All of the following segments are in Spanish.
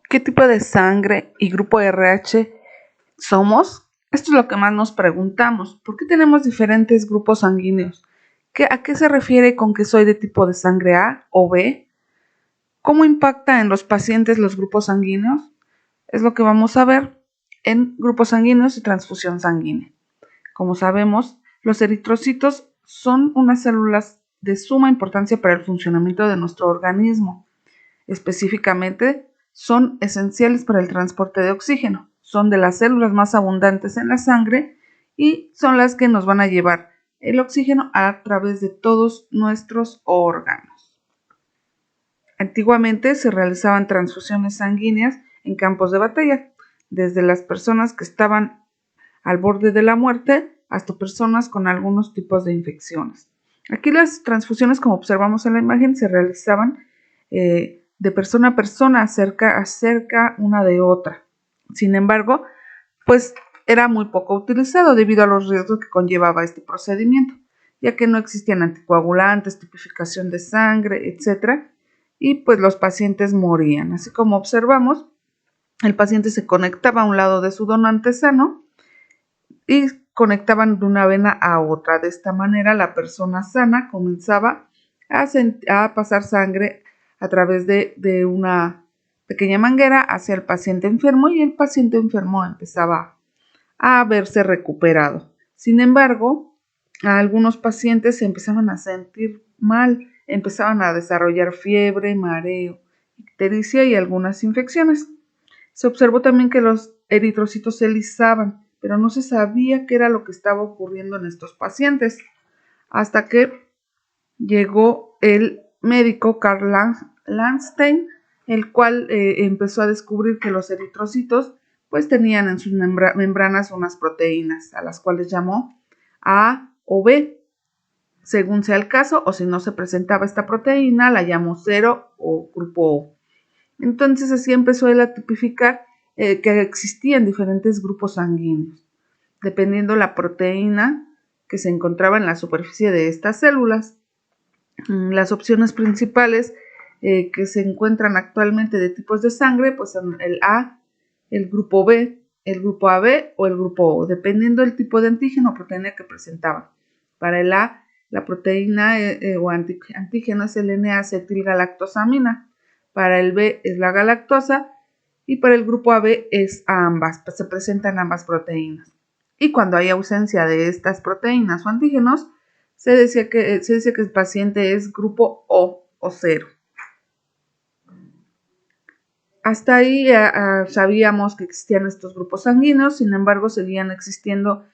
¿Qué tipo de sangre y grupo RH somos? Esto es lo que más nos preguntamos. ¿Por qué tenemos diferentes grupos sanguíneos? ¿A qué se refiere con que soy de tipo de sangre A o B? ¿Cómo impacta en los pacientes los grupos sanguíneos? Es lo que vamos a ver en grupos sanguíneos y transfusión sanguínea. Como sabemos, los eritrocitos son unas células de suma importancia para el funcionamiento de nuestro organismo. Específicamente, son esenciales para el transporte de oxígeno. Son de las células más abundantes en la sangre y son las que nos van a llevar el oxígeno a través de todos nuestros órganos. Antiguamente se realizaban transfusiones sanguíneas en campos de batalla, desde las personas que estaban al borde de la muerte hasta personas con algunos tipos de infecciones. Aquí las transfusiones, como observamos en la imagen, se realizaban de persona a persona, cerca una de otra. Sin embargo, pues era muy poco utilizado debido a los riesgos que conllevaba este procedimiento, ya que no existían anticoagulantes, tipificación de sangre, etc. Y pues los pacientes morían. Así como observamos, el paciente se conectaba a un lado de su donante sano y conectaban de una vena a otra. De esta manera, la persona sana comenzaba a pasar sangre a través de una pequeña manguera hacia el paciente enfermo y el paciente enfermo empezaba a verse recuperado. Sin embargo, algunos pacientes se empezaban a sentir mal, empezaban a desarrollar fiebre, mareo, ictericia y algunas infecciones. Se observó también que los eritrocitos se lisaban, pero no se sabía qué era lo que estaba ocurriendo en estos pacientes, hasta que llegó el médico Karl Landstein, el cual empezó a descubrir que los eritrocitos pues tenían en sus membranas unas proteínas, a las cuales llamó A o B, según sea el caso, o si no se presentaba esta proteína, la llamó 0 o grupo O. Entonces así empezó él a tipificar que existían diferentes grupos sanguíneos, dependiendo la proteína que se encontraba en la superficie de estas células. Las opciones principales que se encuentran actualmente de tipos de sangre, pues son el A, el grupo B, el grupo AB o el grupo O, dependiendo del tipo de antígeno o proteína que presentaban. Para el A, la proteína o antígeno es el N-acetilgalactosamina. Para el B es la galactosa y para el grupo AB es ambas, se presentan ambas proteínas. Y cuando hay ausencia de estas proteínas o antígenos, se dice que el paciente es grupo O o 0. Hasta ahí sabíamos que existían estos grupos sanguíneos, sin embargo seguían existiendo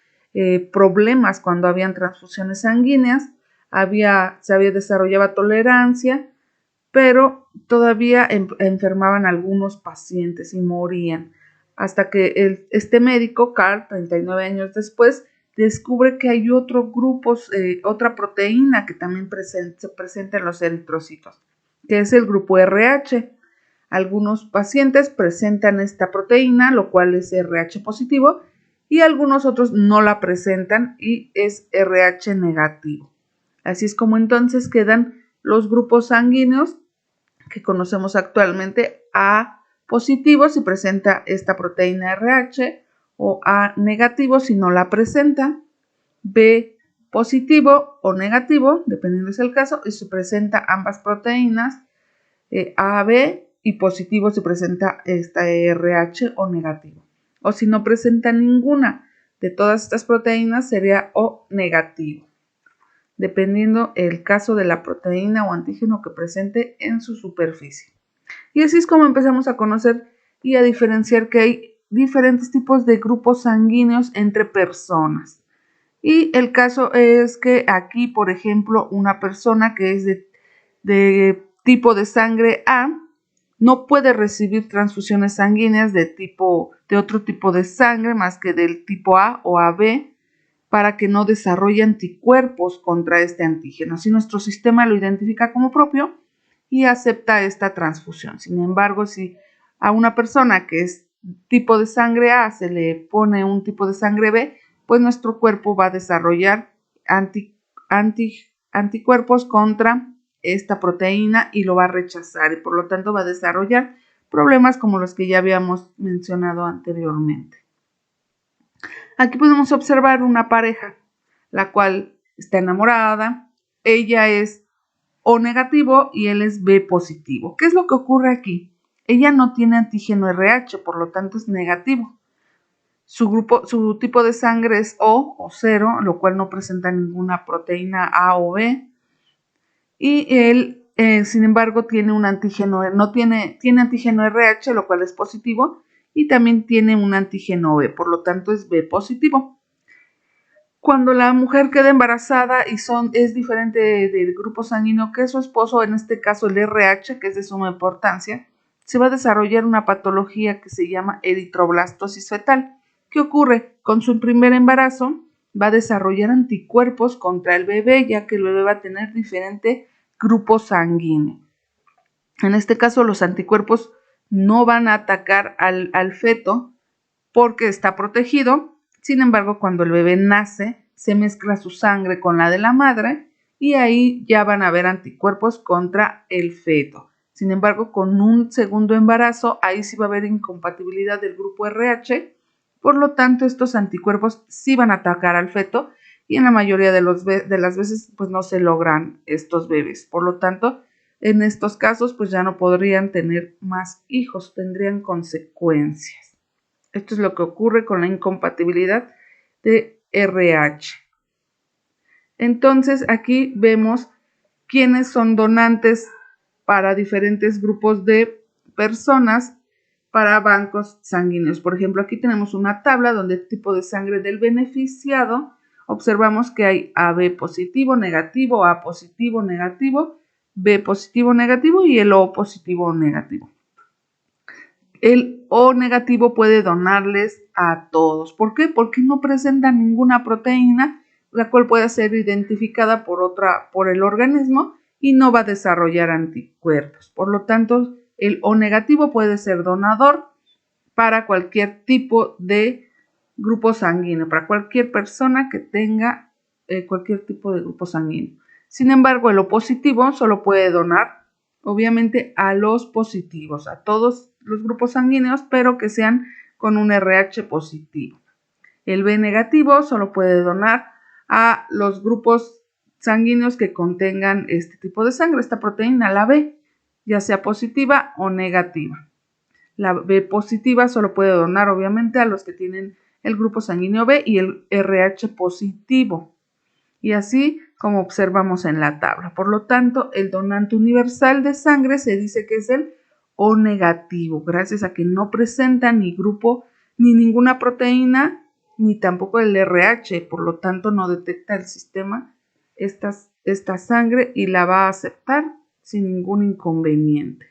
problemas cuando habían transfusiones sanguíneas, desarrollaba tolerancia, pero todavía enfermaban algunos pacientes y morían, hasta que este médico, Karl, 39 años después, descubre que hay otro grupo, otra proteína que también se presenta en los eritrocitos, que es el grupo RH. Algunos pacientes presentan esta proteína, lo cual es RH positivo, y algunos otros no la presentan y es RH negativo. Así es como entonces quedan los grupos sanguíneos que conocemos actualmente: A positivo si presenta esta proteína RH, o A negativo si no la presenta, B positivo o negativo, dependiendo es el caso, y si presenta ambas proteínas, AB, y positivo si presenta esta RH o negativo. O si no presenta ninguna de todas estas proteínas, sería O negativo, dependiendo el caso de la proteína o antígeno que presente en su superficie. Y así es como empezamos a conocer y a diferenciar que hay diferentes tipos de grupos sanguíneos entre personas. Y el caso es que aquí, por ejemplo, una persona que es de tipo de sangre A no puede recibir transfusiones sanguíneas de otro tipo de sangre más que del tipo A o AB, para que no desarrolle anticuerpos contra este antígeno. Así nuestro sistema lo identifica como propio y acepta esta transfusión. Sin embargo, si a una persona que es tipo de sangre A se le pone un tipo de sangre B, pues nuestro cuerpo va a desarrollar anticuerpos contra esta proteína y lo va a rechazar, y por lo tanto va a desarrollar problemas como los que ya habíamos mencionado anteriormente. Aquí podemos observar una pareja, la cual está enamorada, ella es O negativo y él es B positivo. ¿Qué es lo que ocurre aquí? Ella no tiene antígeno RH, por lo tanto es negativo. Su tipo de sangre es O 0, lo cual no presenta ninguna proteína A o B. Y él, sin embargo, tiene un antígeno, tiene antígeno RH, lo cual es positivo, y también tiene un antígeno B, por lo tanto es B positivo. Cuando la mujer queda embarazada y es diferente del grupo sanguíneo que su esposo, en este caso el RH, que es de suma importancia, se va a desarrollar una patología que se llama eritroblastosis fetal. ¿Qué ocurre? Con su primer embarazo va a desarrollar anticuerpos contra el bebé, ya que el bebé va a tener diferente grupo sanguíneo. En este caso, los anticuerpos no van a atacar al feto porque está protegido. Sin embargo, cuando el bebé nace, se mezcla su sangre con la de la madre y ahí ya van a haber anticuerpos contra el feto. Sin embargo, con un segundo embarazo, ahí sí va a haber incompatibilidad del grupo RH, por lo tanto, estos anticuerpos sí van a atacar al feto y en la mayoría de las veces pues no se logran estos bebés. Por lo tanto, en estos casos pues ya no podrían tener más hijos, tendrían consecuencias. Esto es lo que ocurre con la incompatibilidad de RH. Entonces, aquí vemos quiénes son donantes para diferentes grupos de personas para bancos sanguíneos. Por ejemplo, aquí tenemos una tabla donde el tipo de sangre del beneficiado, observamos que hay AB positivo, negativo, A positivo, negativo, B positivo, negativo y el O positivo, negativo. El O negativo puede donarles a todos. ¿Por qué? Porque no presenta ninguna proteína, la cual pueda ser identificada por el organismo y no va a desarrollar anticuerpos. Por lo tanto, el O negativo puede ser donador para cualquier tipo de grupo sanguíneo, para cualquier persona que tenga cualquier tipo de grupo sanguíneo. Sin embargo, el O positivo solo puede donar, obviamente, a los positivos, a todos los grupos sanguíneos, pero que sean con un RH positivo. El B negativo solo puede donar a los grupos sanguíneos que contengan este tipo de sangre, esta proteína, la B, ya sea positiva o negativa. La B positiva solo puede donar, obviamente, a los que tienen el grupo sanguíneo B y el RH positivo. Y así como observamos en la tabla. Por lo tanto, el donante universal de sangre se dice que es el O negativo, gracias a que no presenta ni grupo ni ninguna proteína, ni tampoco el RH. Por lo tanto, no detecta el sistema esta sangre y la va a aceptar sin ningún inconveniente.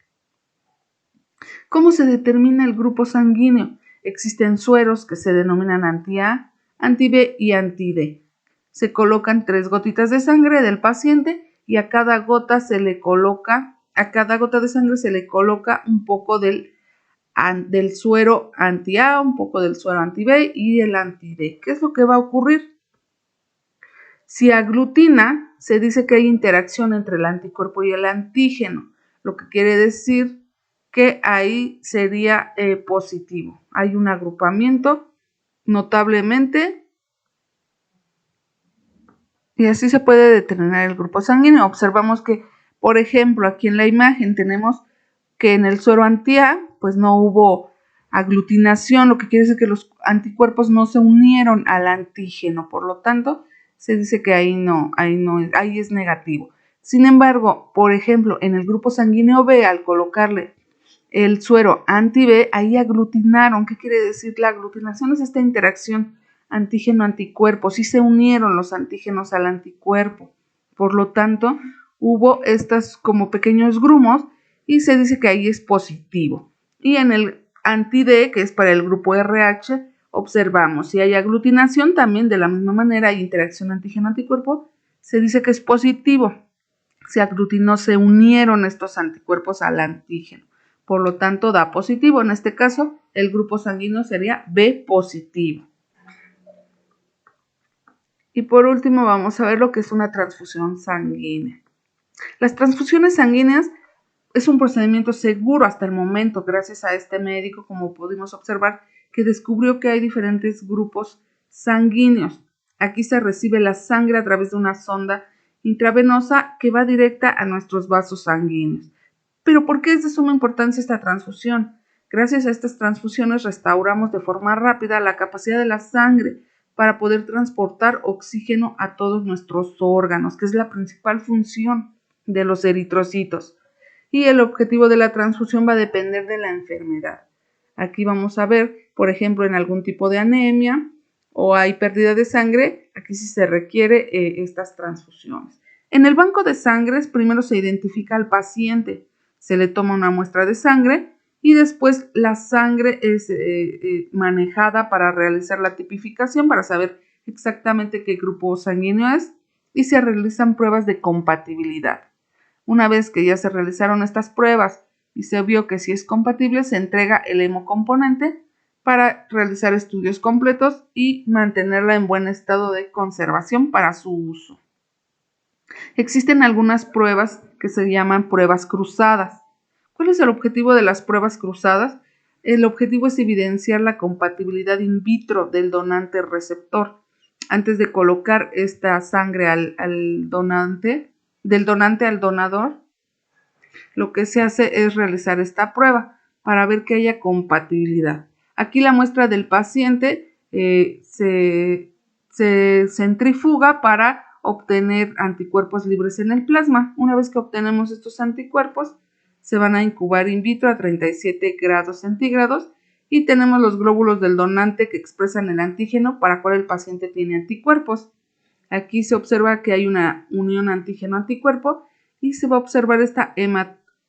¿Cómo se determina el grupo sanguíneo? Existen sueros que se denominan anti-A, anti-B y anti-D. Se colocan 3 gotitas de sangre del paciente y a cada gota de sangre se le coloca un poco del suero anti-A, un poco del suero anti-B y el anti-D. ¿Qué es lo que va a ocurrir? Si aglutina, se dice que hay interacción entre el anticuerpo y el antígeno, lo que quiere decir que ahí sería positivo. Hay un agrupamiento notablemente y así se puede determinar el grupo sanguíneo. Observamos que, por ejemplo, aquí en la imagen tenemos que en el suero anti-A pues no hubo aglutinación, lo que quiere decir que los anticuerpos no se unieron al antígeno, por lo tanto se dice que ahí es negativo. Sin embargo, por ejemplo, en el grupo sanguíneo B, al colocarle el suero anti-B, ahí aglutinaron. ¿Qué quiere decir? La aglutinación es esta interacción antígeno-anticuerpo. Sí se unieron los antígenos al anticuerpo. Por lo tanto, hubo estas como pequeños grumos y se dice que ahí es positivo. Y en el anti-D, que es para el grupo RH, observamos si hay aglutinación, también de la misma manera hay interacción antígeno-anticuerpo, se dice que es positivo. Se aglutinó, se unieron estos anticuerpos al antígeno. Por lo tanto, da positivo. En este caso, el grupo sanguíneo sería B positivo. Y por último, vamos a ver lo que es una transfusión sanguínea. Las transfusiones sanguíneas Es un procedimiento seguro hasta el momento, gracias a este médico, como pudimos observar, que descubrió que hay diferentes grupos sanguíneos. Aquí se recibe la sangre a través de una sonda intravenosa que va directa a nuestros vasos sanguíneos. Pero ¿por qué es de suma importancia esta transfusión? Gracias a estas transfusiones restauramos de forma rápida la capacidad de la sangre para poder transportar oxígeno a todos nuestros órganos, que es la principal función de los eritrocitos. Y el objetivo de la transfusión va a depender de la enfermedad. Aquí vamos a ver, por ejemplo, en algún tipo de anemia o hay pérdida de sangre, aquí sí se requiere estas transfusiones. En el banco de sangre primero se identifica al paciente, se le toma una muestra de sangre y después la sangre es manejada para realizar la tipificación, para saber exactamente qué grupo sanguíneo es, y se realizan pruebas de compatibilidad. Una vez que ya se realizaron estas pruebas y se vio que sí es compatible, se entrega el hemocomponente para realizar estudios completos y mantenerla en buen estado de conservación para su uso. Existen algunas pruebas que se llaman pruebas cruzadas. ¿Cuál es el objetivo de las pruebas cruzadas? El objetivo es evidenciar la compatibilidad in vitro del donante receptor. Antes de colocar esta sangre al donante, del donante al donador, lo que se hace es realizar esta prueba para ver que haya compatibilidad. Aquí la muestra del paciente se centrifuga para obtener anticuerpos libres en el plasma. Una vez que obtenemos estos anticuerpos, se van a incubar in vitro a 37 grados centígrados y tenemos los glóbulos del donante que expresan el antígeno para el cual el paciente tiene anticuerpos. Aquí se observa que hay una unión antígeno-anticuerpo y se va a observar esta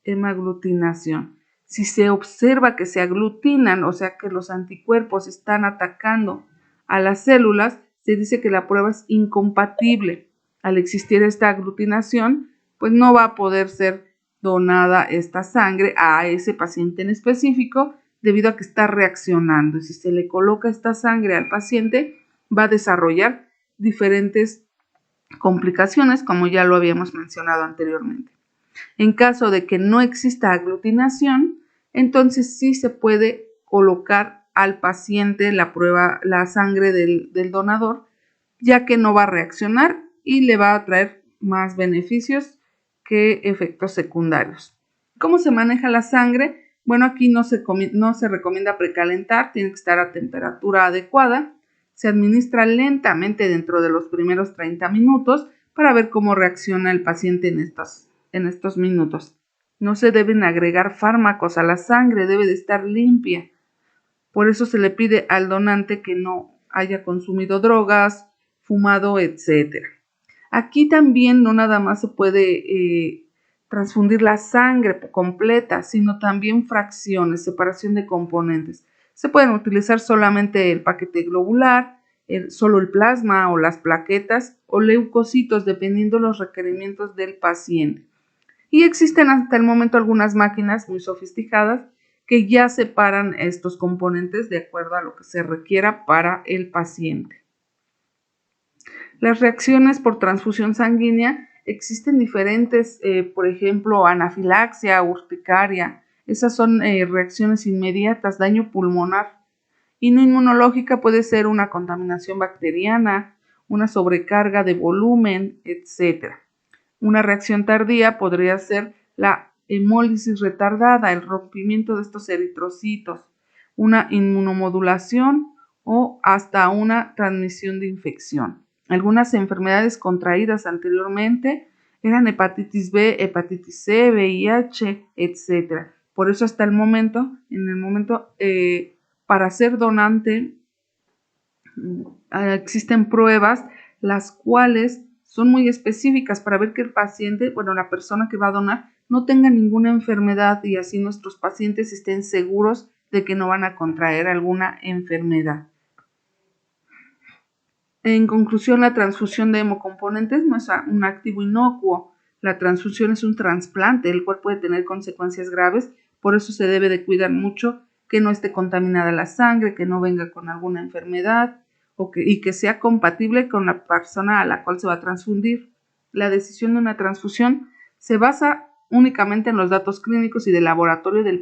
hemaglutinación. Si se observa que se aglutinan, o sea que los anticuerpos están atacando a las células, se dice que la prueba es incompatible. Al existir esta aglutinación, pues no va a poder ser donada esta sangre a ese paciente en específico debido a que está reaccionando. Y si se le coloca esta sangre al paciente, va a desarrollar diferentes complicaciones, como ya lo habíamos mencionado anteriormente. En caso de que no exista aglutinación, entonces sí se puede colocar al paciente la sangre del donador, ya que no va a reaccionar y le va a traer más beneficios que efectos secundarios. ¿Cómo se maneja la sangre? Bueno, aquí no se recomienda precalentar, tiene que estar a temperatura adecuada. Se administra lentamente dentro de los primeros 30 minutos para ver cómo reacciona el paciente en estos minutos. No se deben agregar fármacos a la sangre, debe de estar limpia. Por eso se le pide al donante que no haya consumido drogas, fumado, etc. Aquí también no nada más se puede transfundir la sangre completa, sino también fracciones, separación de componentes. Se pueden utilizar solamente el paquete globular, solo el plasma o las plaquetas o leucocitos, dependiendo los requerimientos del paciente. Y existen hasta el momento algunas máquinas muy sofisticadas que ya separan estos componentes de acuerdo a lo que se requiera para el paciente. Las reacciones por transfusión sanguínea existen diferentes, por ejemplo, anafilaxia, urticaria. Esas son reacciones inmediatas, daño pulmonar. Y no inmunológica puede ser una contaminación bacteriana, una sobrecarga de volumen, etc. Una reacción tardía podría ser la hemólisis retardada, el rompimiento de estos eritrocitos, una inmunomodulación o hasta una transmisión de infección. Algunas enfermedades contraídas anteriormente eran hepatitis B, hepatitis C, VIH, etc. Por eso hasta el momento, para ser donante, existen pruebas las cuales son muy específicas para ver que el paciente, la persona que va a donar, no tenga ninguna enfermedad y así nuestros pacientes estén seguros de que no van a contraer alguna enfermedad. En conclusión, la transfusión de hemocomponentes no es un activo inocuo. La transfusión es un trasplante, el cual puede tener consecuencias graves, por eso se debe de cuidar mucho que no esté contaminada la sangre, que no venga con alguna enfermedad y que sea compatible con la persona a la cual se va a transfundir. La decisión de una transfusión se basa únicamente en los datos clínicos y de laboratorio del paciente.